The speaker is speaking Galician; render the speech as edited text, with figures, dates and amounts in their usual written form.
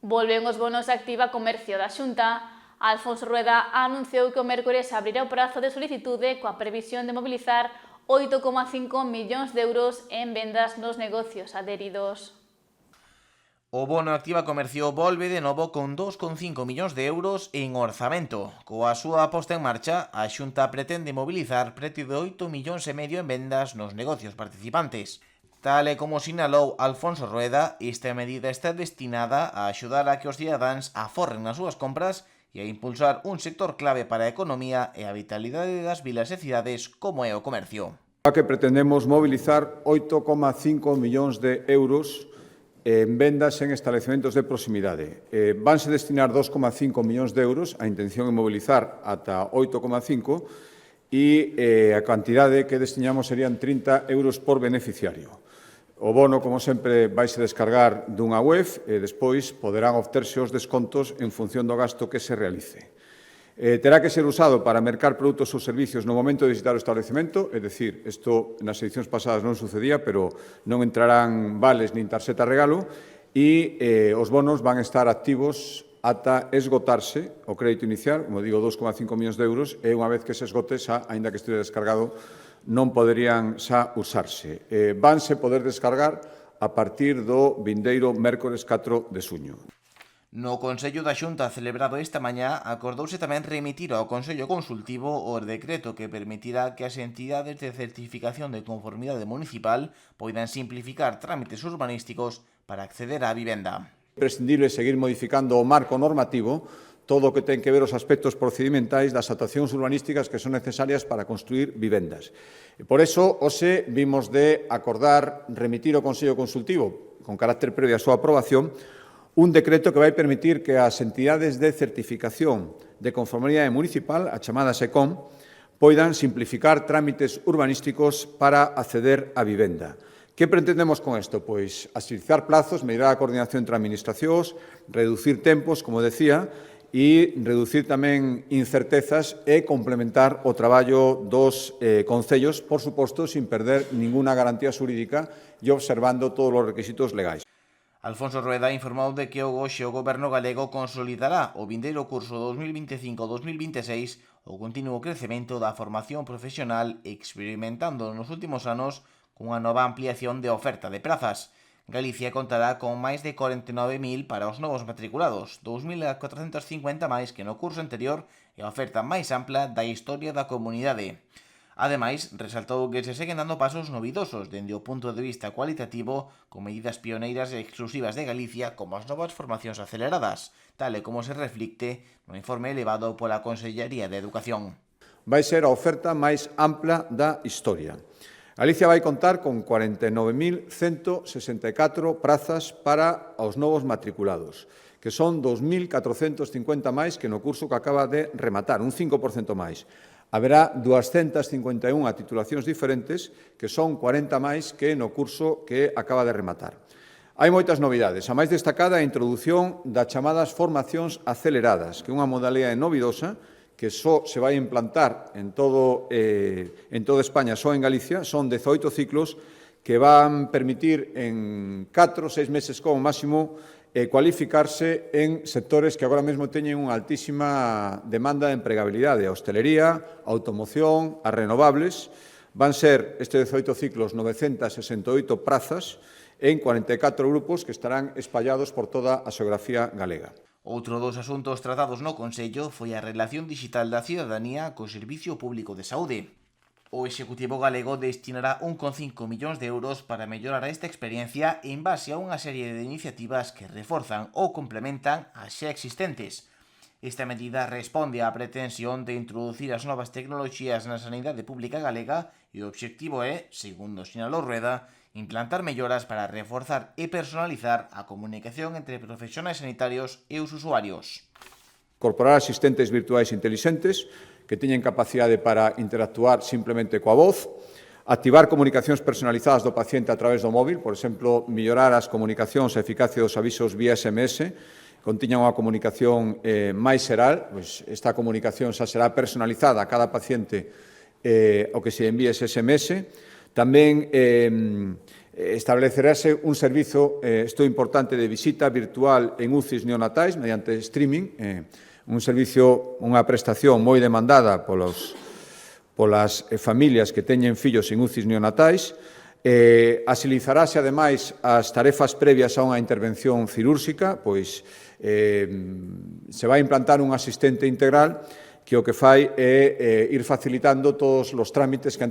Volven os bonos Activa Comercio da Xunta. Alfonso Rueda anunciou que o mércores abrirá o prazo de solicitude coa previsión de mobilizar 8,5 millóns de euros en vendas nos negocios adheridos. O bono Activa Comercio volve de novo con 2,5 millóns de euros en orzamento. Coa súa posta en marcha, a Xunta pretende mobilizar preto de 8,5 millóns en vendas nos negocios participantes. Tal e como sinalou Alfonso Rueda, esta medida está destinada a axudar a que os cidadáns aforren nas súas compras e a impulsar un sector clave para a economía e a vitalidade das vilas e cidades como é o comercio. Que pretendemos mobilizar 8,5 millóns de euros en vendas en establecementos de proximidade. Vanse destinar 2,5 millóns de euros, a intención é mobilizar ata 8,5 e a cantidade que destinamos serían 30 euros por beneficiario. O bono, como sempre, vaise descargar dunha web e despois poderán obterse os descontos en función do gasto que se realice. Terá que ser usado para mercar produtos ou servicios no momento de visitar o establecemento, é dicir, isto nas edicións pasadas non sucedía, pero non entrarán vales nin tarxeta regalo, e os bonos van estar activos ata esgotarse o crédito inicial, como digo, 2,5 millóns de euros, e unha vez que se esgote, xa, aínda que estea descargado, non poderían xa usarse. Vanse poder descargar a partir do vindeiro mércores 4 de xuño. No Consello da Xunta celebrado esta mañá acordouse tamén remitir ao Consello Consultivo o decreto que permitirá que as entidades de certificación de conformidade municipal poidan simplificar trámites urbanísticos para acceder á vivenda. É imprescindible seguir modificando o marco normativo, todo o que ten que ver os aspectos procedimentais das actuacións urbanísticas que son necesarias para construir vivendas. E por eso, hoxe vimos de acordar remitir ao Consello Consultivo, con carácter previo á súa aprobación, un decreto que vai permitir que as entidades de certificación de conformidade municipal, a chamada SECOM, poidan simplificar trámites urbanísticos para acceder á vivenda. Que pretendemos con isto? Pois axilizar plazos, mellorar a coordinación entre administracións, reducir tempos, como decía, e reducir tamén incertezas e complementar o traballo dos concellos, por suposto, sin perder ninguna garantía xurídica e observando todos os requisitos legais. Alfonso Rueda informou de que hoxe o Goberno galego consolidará o vindeiro curso 2025-2026 o continuo crecemento da formación profesional experimentando nos últimos anos cunha nova ampliación de oferta de prazas. Galicia contará con máis de 49.000 para os novos matriculados, 2.450 máis que no curso anterior e a oferta máis ampla da historia da comunidade. Ademais, resaltou que se seguen dando pasos novidosos dende o punto de vista cualitativo con medidas pioneiras e exclusivas de Galicia como as novas formacións aceleradas, tal e como se reflicte no informe elevado pola Consellería de Educación. Vai ser a oferta máis ampla da historia. Galicia vai contar con 49.164 prazas para os novos matriculados, que son 2.450 máis que no curso que acaba de rematar, un 5% máis. Haberá 251 titulacións diferentes, que son 40 máis que no curso que acaba de rematar. Hai moitas novidades. A máis destacada é a introdución das chamadas formacións aceleradas, que é unha modalidade novidosa que só se vai implantar en toda España, só en Galicia, son 18 ciclos que van permitir en 4 ou 6 meses como máximo cualificarse en sectores que agora mesmo teñen unha altísima demanda de empregabilidade, a hostelería, a automoción, as renovables. Van ser estes 18 ciclos 968 prazas en 44 grupos que estarán espallados por toda a xeografía galega. Outro dos asuntos tratados no Consello foi a relación digital da cidadanía co Servicio Público de Saúde. O Executivo galego destinará 1,5 millóns de euros para mellorar esta experiencia en base a unha serie de iniciativas que reforzan ou complementan as xa existentes. Esta medida responde á pretensión de introducir as novas tecnoloxías na sanidade pública galega e o obxectivo é, segundo sinalou Rueda, implantar melloras para reforzar e personalizar a comunicación entre profesionais sanitarios e os usuarios. Incorporar asistentes virtuais intelixentes que teñen capacidade para interactuar simplemente coa voz, activar comunicacións personalizadas do paciente a través do móvil, por exemplo, mellorar as comunicacións e eficacia dos avisos vía SMS, contiñan unha comunicación máis xeral, pois esta comunicación xa será personalizada a cada paciente o que se envíe ese SMS. Tamén Establecerase un servizo isto importante de visita virtual en UCIs neonatais mediante streaming, un servicio, unha prestación moi demandada polas familias que teñen fillos en UCIs neonatais. Axilizarase, ademais, as tarefas previas a unha intervención cirúrxica, pois se vai implantar un asistente integral que o que fai é ir facilitando todos os trámites que